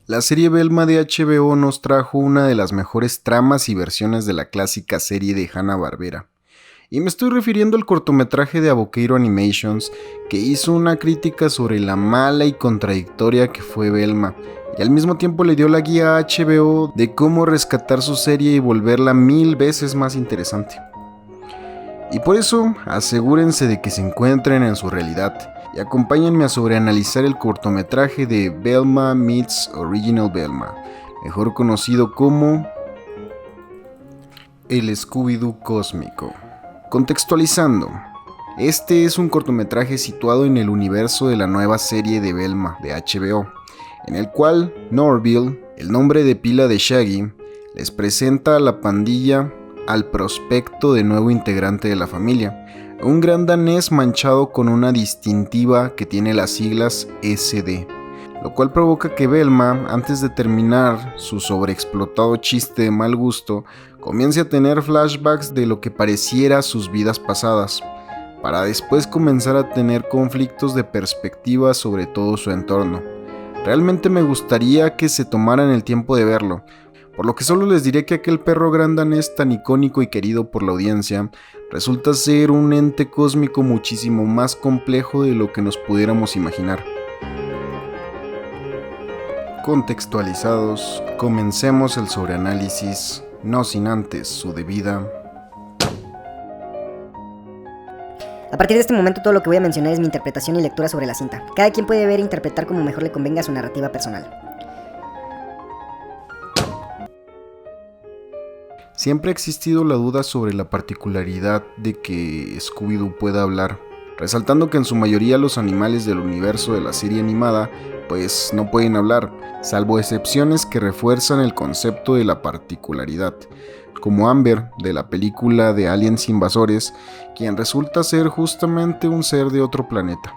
La serie Velma de HBO nos trajo una de las mejores tramas y versiones de la clásica serie de Hanna-Barbera. Y me estoy refiriendo al cortometraje de Aboqueiro Animations, que hizo una crítica sobre la mala y contradictoria que fue Velma, y al mismo tiempo le dio la guía a HBO de cómo rescatar su serie y volverla 1000 veces más interesante. Y por eso, asegúrense de que se encuentren en su realidad, y acompáñenme a sobreanalizar el cortometraje de Velma Meets Original Velma, mejor conocido como el Scooby-Doo cósmico. Contextualizando, este es un cortometraje situado en el universo de la nueva serie de Velma de HBO, en el cual Norville, el nombre de pila de Shaggy, les presenta a la pandilla al prospecto de nuevo integrante de la familia, un gran danés manchado con una distintiva que tiene las siglas SD, lo cual provoca que Velma, antes de terminar su sobreexplotado chiste de mal gusto, comience a tener flashbacks de lo que pareciera sus vidas pasadas, para después comenzar a tener conflictos de perspectiva sobre todo su entorno. Realmente me gustaría que se tomaran el tiempo de verlo, por lo que solo les diré que aquel perro gran danés tan icónico y querido por la audiencia resulta ser un ente cósmico muchísimo más complejo de lo que nos pudiéramos imaginar. Contextualizados, comencemos el sobreanálisis, no sin antes su debida. A partir de este momento todo lo que voy a mencionar es mi interpretación y lectura sobre la cinta. Cada quien puede ver e interpretar como mejor le convenga su narrativa personal. Siempre ha existido la duda sobre la particularidad de que Scooby-Doo pueda hablar, resaltando que en su mayoría los animales del universo de la serie animada pues no pueden hablar, salvo excepciones que refuerzan el concepto de la particularidad, como Amber de la película de Aliens Invasores, quien resulta ser justamente un ser de otro planeta.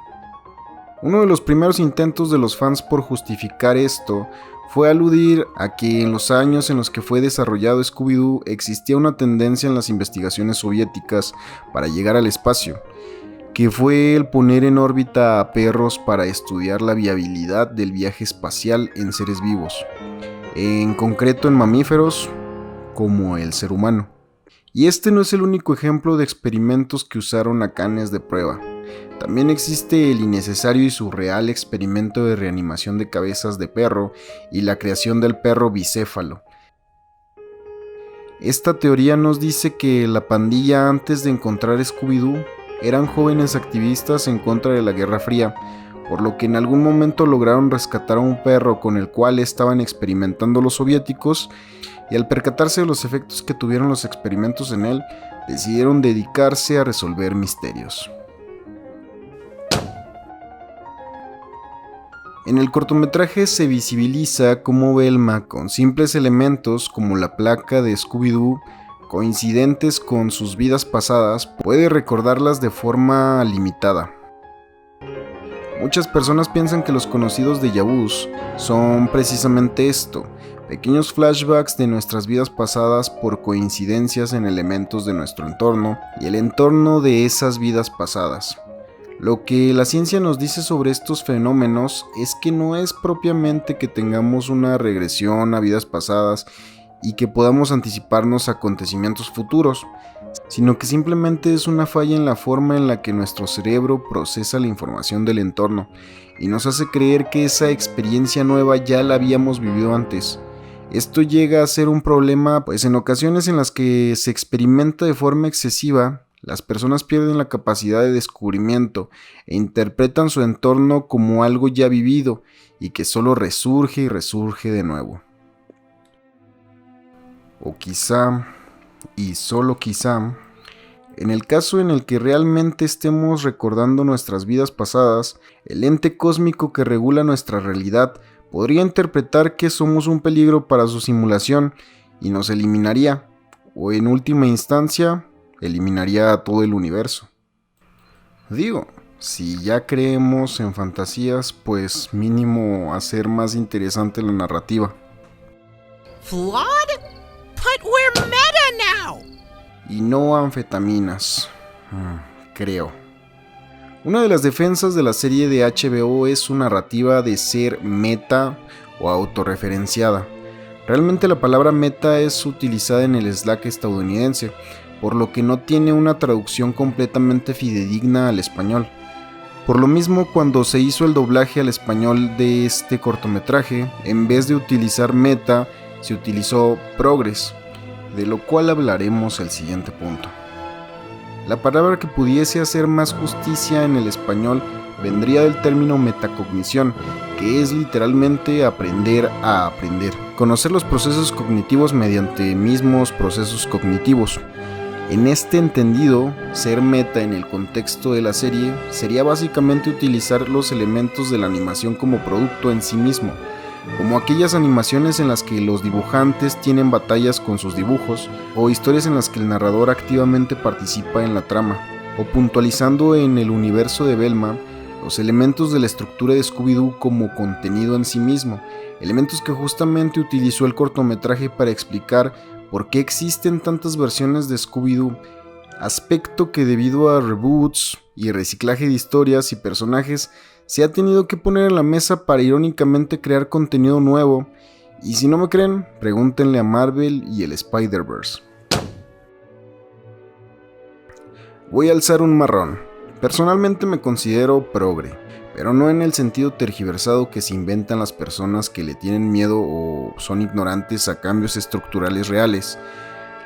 Uno de los primeros intentos de los fans por justificar esto fue aludir a que en los años en los que fue desarrollado Scooby-Doo existía una tendencia en las investigaciones soviéticas para llegar al espacio, que fue el poner en órbita a perros para estudiar la viabilidad del viaje espacial en seres vivos, en concreto en mamíferos como el ser humano. Y este no es el único ejemplo de experimentos que usaron a canes de prueba. También existe el innecesario y surreal experimento de reanimación de cabezas de perro y la creación del perro bicéfalo. Esta teoría nos dice que la pandilla antes de encontrar Scooby-Doo eran jóvenes activistas en contra de la Guerra Fría, por lo que en algún momento lograron rescatar a un perro con el cual estaban experimentando los soviéticos, y al percatarse de los efectos que tuvieron los experimentos en él, decidieron dedicarse a resolver misterios. En el cortometraje se visibiliza cómo Velma, con simples elementos como la placa de Scooby-Doo, coincidentes con sus vidas pasadas, puede recordarlas de forma limitada. Muchas personas piensan que los conocidos déjà vus son precisamente esto, pequeños flashbacks de nuestras vidas pasadas por coincidencias en elementos de nuestro entorno y el entorno de esas vidas pasadas. Lo que la ciencia nos dice sobre estos fenómenos es que no es propiamente que tengamos una regresión a vidas pasadas y que podamos anticiparnos a acontecimientos futuros, sino que simplemente es una falla en la forma en la que nuestro cerebro procesa la información del entorno y nos hace creer que esa experiencia nueva ya la habíamos vivido antes. Esto llega a ser un problema, pues en ocasiones en las que se experimenta de forma excesiva, las personas pierden la capacidad de descubrimiento e interpretan su entorno como algo ya vivido y que solo resurge y resurge de nuevo. O quizá, y solo quizá, en el caso en el que realmente estemos recordando nuestras vidas pasadas, el ente cósmico que regula nuestra realidad podría interpretar que somos un peligro para su simulación y nos eliminaría, o en última instancia, eliminaría a todo el universo. Digo, si ya creemos en fantasías, pues mínimo hacer más interesante la narrativa. Flawed? But we're meta now! Y no anfetaminas, creo. Una de las defensas de la serie de HBO es su narrativa de ser meta o autorreferenciada. Realmente la palabra meta es utilizada en el Slack estadounidense, por lo que no tiene una traducción completamente fidedigna al español. Por lo mismo, cuando se hizo el doblaje al español de este cortometraje, en vez de utilizar meta, se utilizó progress, de lo cual hablaremos el siguiente punto. La palabra que pudiese hacer más justicia en el español vendría del término metacognición, que es literalmente aprender a aprender. Conocer los procesos cognitivos mediante mismos procesos cognitivos. En este entendido, ser meta en el contexto de la serie sería básicamente utilizar los elementos de la animación como producto en sí mismo, como aquellas animaciones en las que los dibujantes tienen batallas con sus dibujos, o historias en las que el narrador activamente participa en la trama, o puntualizando en el universo de Velma, los elementos de la estructura de Scooby-Doo como contenido en sí mismo, elementos que justamente utilizó el cortometraje para explicar por qué existen tantas versiones de Scooby-Doo, aspecto que debido a reboots y reciclaje de historias y personajes se ha tenido que poner en la mesa para irónicamente crear contenido nuevo, y si no me creen, pregúntenle a Marvel y el Spider-Verse. Voy a alzar un marrón. Personalmente me considero progre, pero no en el sentido tergiversado que se inventan las personas que le tienen miedo o son ignorantes a cambios estructurales reales.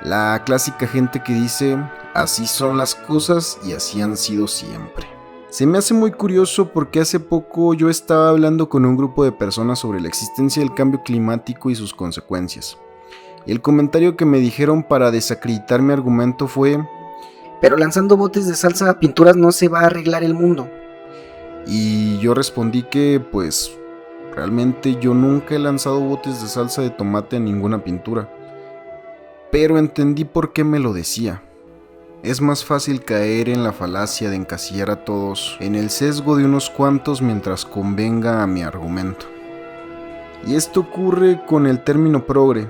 La clásica gente que dice, así son las cosas y así han sido siempre. Se me hace muy curioso porque hace poco yo estaba hablando con un grupo de personas sobre la existencia del cambio climático y sus consecuencias. Y el comentario que me dijeron para desacreditar mi argumento fue: pero lanzando botes de salsa a pinturas no se va a arreglar el mundo. Y yo respondí que, pues, realmente yo nunca he lanzado botes de salsa de tomate a ninguna pintura. Pero entendí por qué me lo decía. Es más fácil caer en la falacia de encasillar a todos en el sesgo de unos cuantos mientras convenga a mi argumento. Y esto ocurre con el término progre.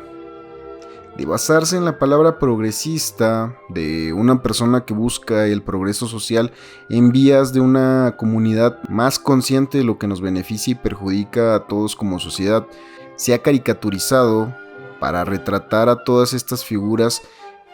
De basarse en la palabra progresista, de una persona que busca el progreso social en vías de una comunidad más consciente de lo que nos beneficia y perjudica a todos como sociedad, se ha caricaturizado para retratar a todas estas figuras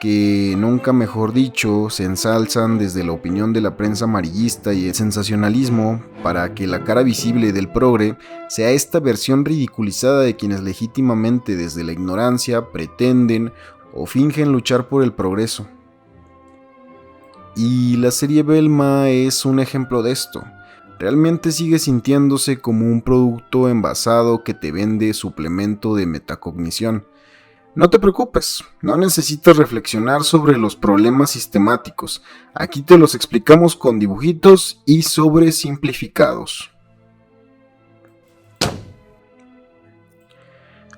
que, nunca mejor dicho, se ensalzan desde la opinión de la prensa amarillista y el sensacionalismo para que la cara visible del progre sea esta versión ridiculizada de quienes legítimamente desde la ignorancia pretenden o fingen luchar por el progreso. Y la serie Velma es un ejemplo de esto. Realmente sigue sintiéndose como un producto envasado que te vende suplemento de metacognición. No te preocupes, no necesitas reflexionar sobre los problemas sistemáticos. Aquí te los explicamos con dibujitos y sobresimplificados.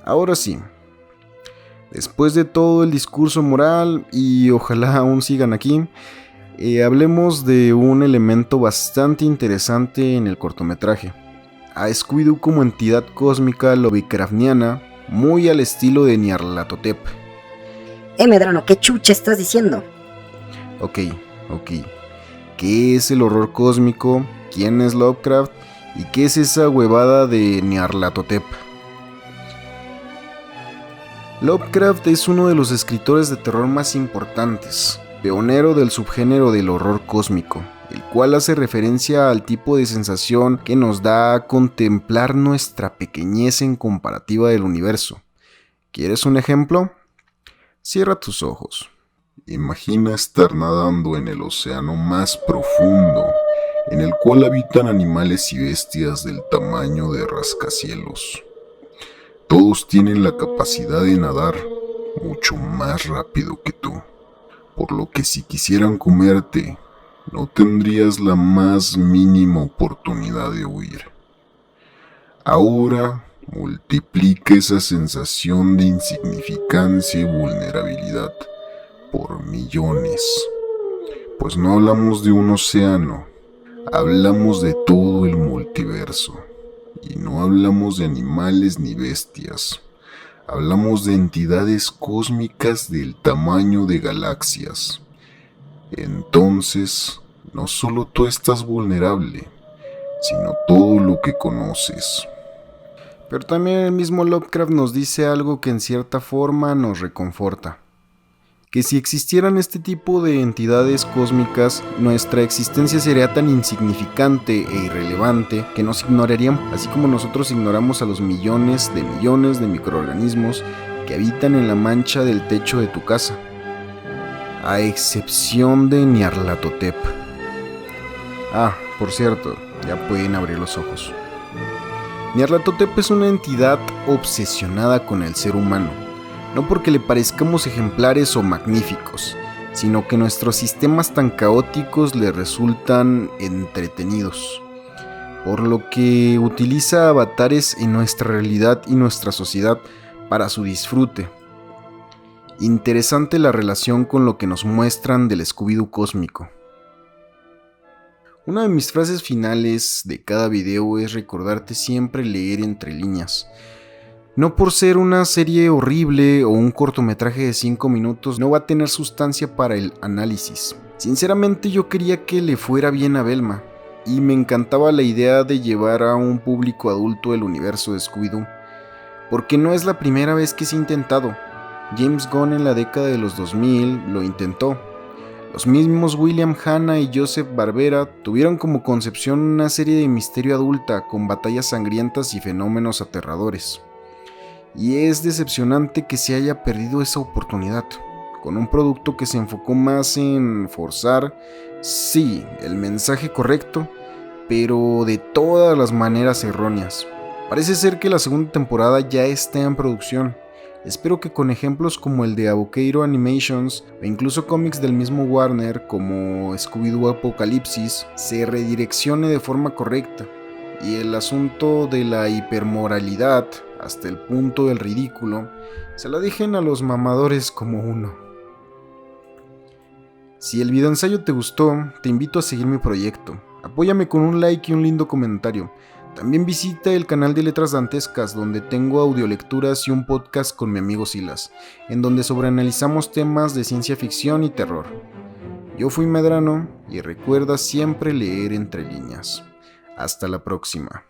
Ahora sí, después de todo el discurso moral, y ojalá aún sigan aquí, hablemos de un elemento bastante interesante en el cortometraje. A Scooby-Doo como entidad cósmica lovecraftiana, muy al estilo de Nyarlathotep. Medrano, ¿qué chucha estás diciendo? Ok. ¿Qué es el horror cósmico? ¿Quién es Lovecraft? ¿Y qué es esa huevada de Nyarlathotep? Lovecraft es uno de los escritores de terror más importantes, pionero del subgénero del horror cósmico, el cual hace referencia al tipo de sensación que nos da a contemplar nuestra pequeñez en comparativa del universo. ¿Quieres un ejemplo? Cierra tus ojos. Imagina estar nadando en el océano más profundo, en el cual habitan animales y bestias del tamaño de rascacielos. Todos tienen la capacidad de nadar mucho más rápido que tú, por lo que si quisieran comerte, no tendrías la más mínima oportunidad de huir. Ahora, multiplica esa sensación de insignificancia y vulnerabilidad por millones. Pues no hablamos de un océano, hablamos de todo el multiverso. Y no hablamos de animales ni bestias. Hablamos de entidades cósmicas del tamaño de galaxias. Entonces, no solo tú estás vulnerable, sino todo lo que conoces. Pero también el mismo Lovecraft nos dice algo que en cierta forma nos reconforta. Que si existieran este tipo de entidades cósmicas, nuestra existencia sería tan insignificante e irrelevante que nos ignorarían, así como nosotros ignoramos a los millones de microorganismos que habitan en la mancha del techo de tu casa. A excepción de Nyarlathotep. Ah, por cierto, ya pueden abrir los ojos. Nyarlathotep es una entidad obsesionada con el ser humano, no porque le parezcamos ejemplares o magníficos, sino que nuestros sistemas tan caóticos le resultan entretenidos, por lo que utiliza avatares en nuestra realidad y nuestra sociedad para su disfrute. Interesante la relación con lo que nos muestran del Scooby-Doo cósmico. Una de mis frases finales de cada video es recordarte siempre leer entre líneas. No por ser una serie horrible o un cortometraje de 5 minutos no va a tener sustancia para el análisis. Sinceramente yo quería que le fuera bien a Velma, y me encantaba la idea de llevar a un público adulto el universo de Scooby-Doo, porque no es la primera vez que se ha intentado. James Gunn en la década de los 2000 lo intentó. Los mismos William Hanna y Joseph Barbera tuvieron como concepción una serie de misterio adulta con batallas sangrientas y fenómenos aterradores. Y es decepcionante que se haya perdido esa oportunidad, con un producto que se enfocó más en forzar, sí, el mensaje correcto, pero de todas las maneras erróneas. Parece ser que la segunda temporada ya está en producción. Espero que con ejemplos como el de Aboqueiro Animations o incluso cómics del mismo Warner como Scooby-Doo Apocalipsis se redireccione de forma correcta y el asunto de la hipermoralidad hasta el punto del ridículo se la dejen a los mamadores como uno. Si el videoensayo te gustó, te invito a seguir mi proyecto. Apóyame con un like y un lindo comentario. También visita el canal de Letras Dantescas, donde tengo audiolecturas y un podcast con mi amigo Silas, en donde sobreanalizamos temas de ciencia ficción y terror. Yo fui Medrano y recuerda siempre leer entre líneas. Hasta la próxima.